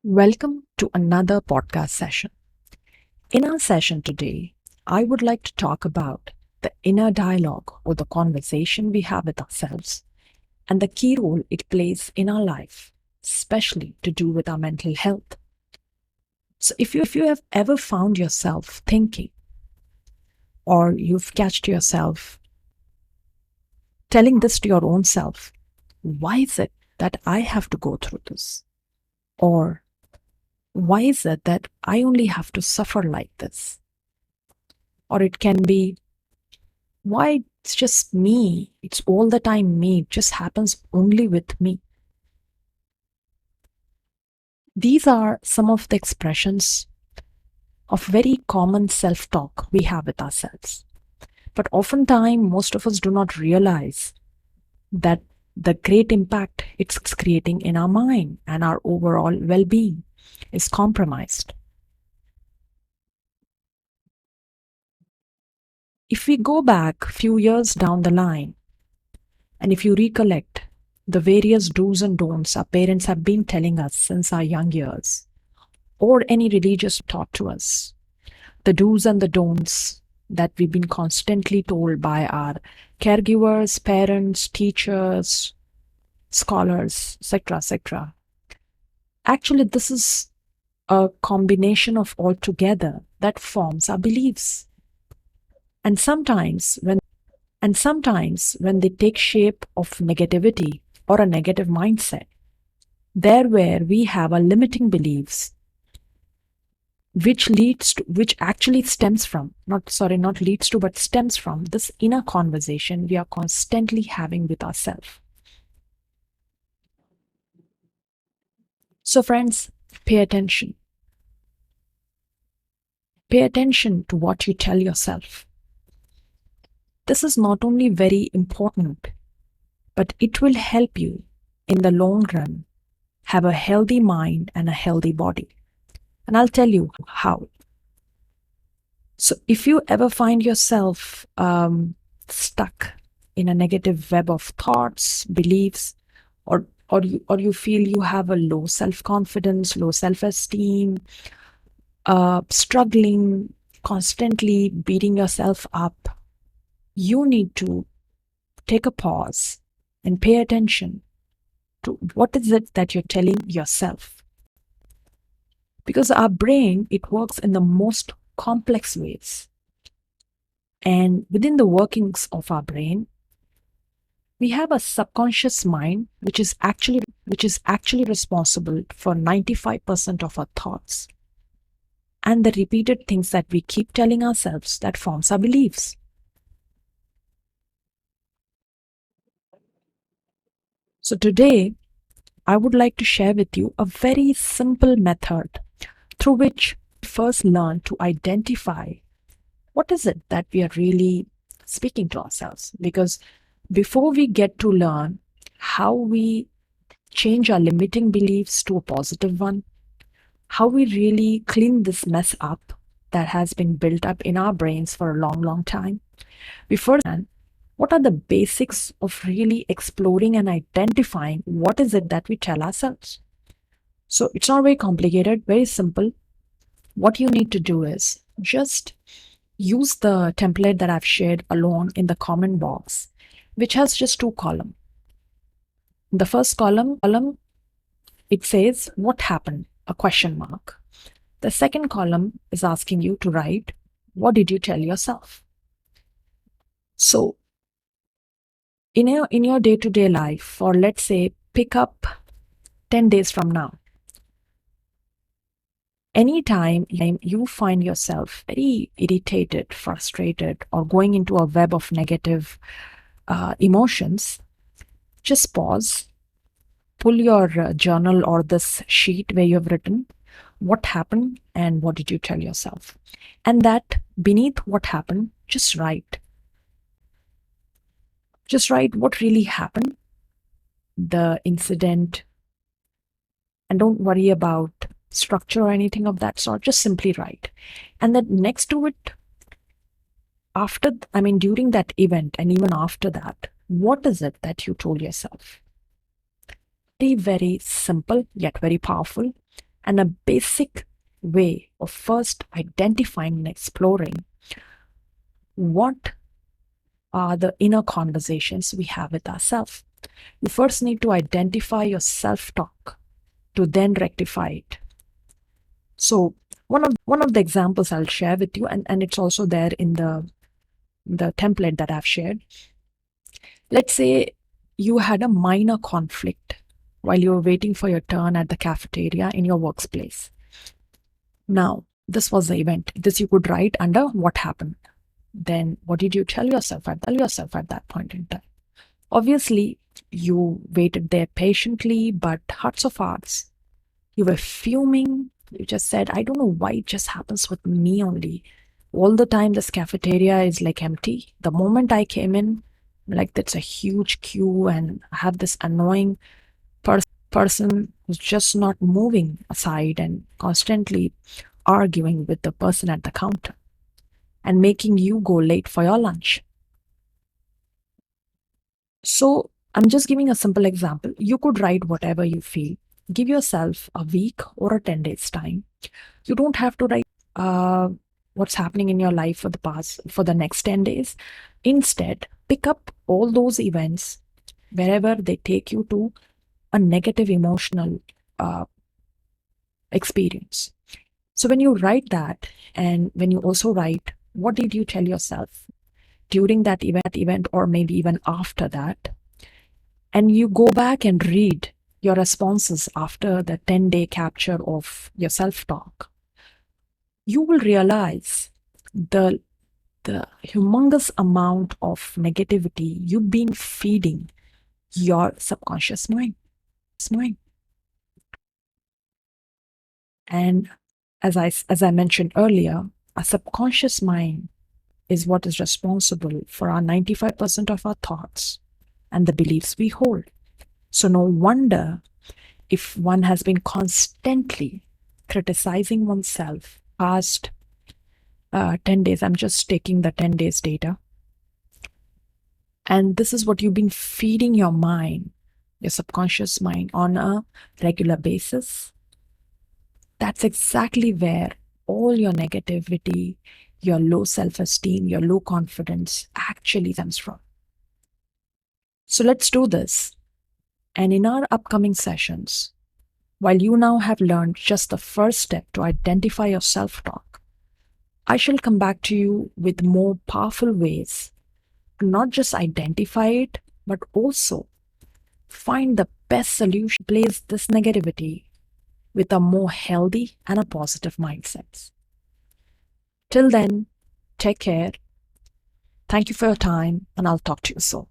Welcome to another podcast session. In our session today, I would like to talk about the inner dialogue or the conversation we have with ourselves and the key role it plays in our life, especially to do with our mental health. So, if you have ever found yourself thinking or you've catched yourself telling this to your own self, why is it that I have to go through this? Or why is it that I only have to suffer like this? Or it can be, why it's just me? It's all the time me. It just happens only with me. These are some of the expressions of very common self talk we have with ourselves. But oftentimes, most of us do not realize that the great impact it's creating in our mind and our overall well being is compromised. If we go back a few years down the line, and if you recollect the various do's and don'ts our parents have been telling us since our young years, or any religious taught to us, the do's and the don'ts that we've been constantly told by our caregivers, parents, teachers, scholars, etc., etc. Actually, this is a combination of all together that forms our beliefs. And sometimes when they take shape of negativity or a negative mindset, there where we have our limiting beliefs, which actually stems from, not leads to, but stems from this inner conversation we are constantly having with ourselves. So friends, pay attention. Pay attention to what you tell yourself. This is not only very important, but it will help you in the long run have a healthy mind and a healthy body. And I'll tell you how. So if you ever find yourself stuck in a negative web of thoughts, beliefs, or you feel you have a low self-confidence, low self-esteem, struggling, constantly beating yourself up, you need to take a pause and pay attention to what is it that you're telling yourself. Because our brain, it works in the most complex ways. And within the workings of our brain, we have a subconscious mind, which is actually responsible for 95% of our thoughts. And the repeated things that we keep telling ourselves that forms our beliefs. So today, I would like to share with you a very simple method through which we first learn to identify what is it that we are really speaking to ourselves. Because before we get to learn how we change our limiting beliefs to a positive one, how we really clean this mess up that has been built up in our brains for a long, long time, we first understand what are the basics of really exploring and identifying what is it that we tell ourselves. So it's not very complicated, very simple. What you need to do is just use the template that I've shared along in the comment box, which has just two columns. The first column, it says, what happened? A question mark. The second column is asking you to write, what did you tell yourself? So in your day-to-day life, or let's say pick up 10 days from now, anytime you find yourself very irritated, frustrated, or going into a web of negative emotions, just pause, pull your journal or this sheet where you have written what happened and what did you tell yourself. And that beneath what happened, just write. Just write what really happened, the incident, and don't worry about structure or anything of that sort. Just simply write. And then next to it, during that event and even after that, what is it that you told yourself? Very, very simple, yet very powerful. and a basic way of first identifying and exploring what are the inner conversations we have with ourselves. You first need to identify your self-talk to then rectify it. So one of the examples I'll share with you, and it's also there in the template that I've shared. Let's say you had a minor conflict while you were waiting for your turn at the cafeteria in your workplace. Now, this was the event. This you could write under what happened. Then what did you tell yourself at that point in time? Obviously, you waited there patiently, but hearts of hearts, you were fuming. You just said, I don't know why it just happens with me only. All the time, this cafeteria is like empty. The moment I came in, like that's a huge queue, and I have this annoying person who's just not moving aside and constantly arguing with the person at the counter and making you go late for your lunch. So I'm just giving a simple example. You could write whatever you feel. Give yourself a week or a 10 days time. You don't have to write what's happening in your life for the next 10 days. Instead, pick up all those events wherever they take you to a negative emotional experience. So when you write that, and when you also write, what did you tell yourself during that event, or maybe even after that, and you go back and read your responses after the 10-day capture of your self-talk, you will realize the humongous amount of negativity you've been feeding your subconscious mind. And as I mentioned earlier, our subconscious mind is what is responsible for our 95% of our thoughts and the beliefs we hold. So no wonder if one has been constantly criticizing oneself past 10 days. I'm just taking the 10 days data. And this is what you've been feeding your mind, your subconscious mind, on a regular basis. That's exactly where all your negativity, your low self-esteem, your low confidence actually comes from. So let's do this. And in our upcoming sessions, while you now have learned just the first step to identify your self-talk, I shall come back to you with more powerful ways to not just identify it, but also find the best solution to replace this negativity with a more healthy and a positive mindset. Till then, take care. Thank you for your time, and I'll talk to you soon.